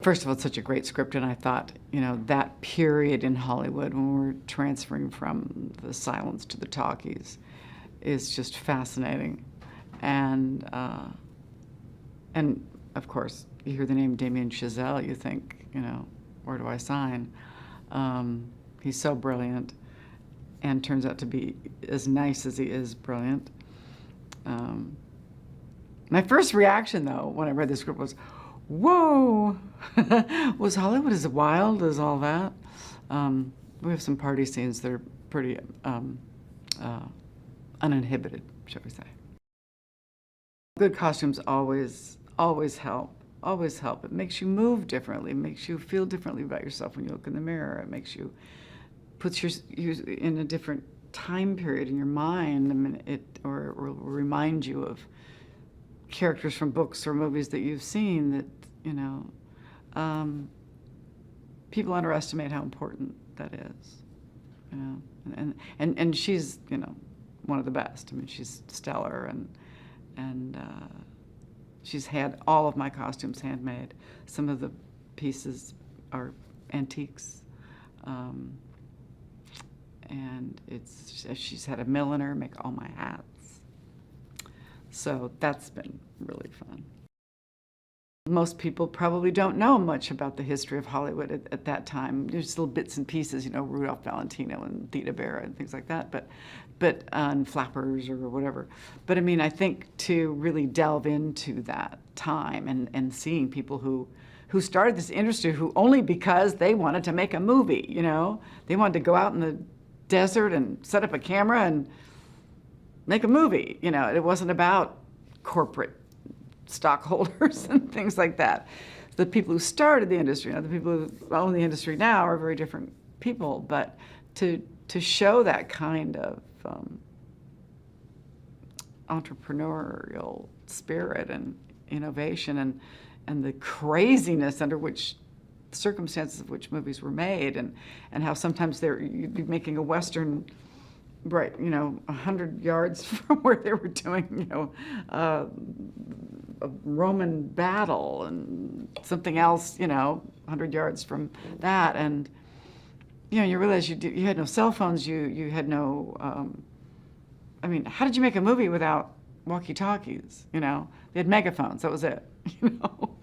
First of all, it's such a great script, and I thought, you know, that period in Hollywood when we're transferring from the silence to the talkies is just fascinating. And of course, you hear the name Damien Chazelle, you think, you know, where do I sign? He's so brilliant, and turns out to be as nice as he is brilliant. My first reaction, though, when I read the script was, whoa, was Hollywood as wild as all that? We have some party scenes that are pretty uninhibited, shall we say. Good costumes always help, always help. It makes you move differently, it makes you feel differently about yourself when you look in the mirror. It makes you, puts you in a different time period in your mind. I mean, or will remind you of characters from books or movies that you've seen that, you know, people underestimate how important that is, you know, and she's, you know, one of the best. I mean, she's stellar, and she's had all of my costumes handmade. Some of the pieces are antiques, and she's had a milliner make all my hats. So that's been really fun. Most people probably don't know much about the history of Hollywood at that time. There's little bits and pieces, you know, Rudolph Valentino and Theda Bara and things like that, but and Flappers or whatever. But I mean, I think to really delve into that time and seeing people who started this industry who only because they wanted to make a movie, you know, they wanted to go out in the desert and set up a camera and make a movie. You know, it wasn't about corporate stockholders and things like that. The people who started the industry, you know, the people who own the industry now are very different people, but to show that kind of entrepreneurial spirit and innovation and the craziness under which circumstances of which movies were made, and how sometimes you'd be making a Western, right, you know, 100 yards from where they were doing, you know, a Roman battle, and something else, you know, 100 yards from that, and you know, you realize you had no cell phones, you had no, I mean, how did you make a movie without walkie-talkies? You know, they had megaphones, that was it. You know,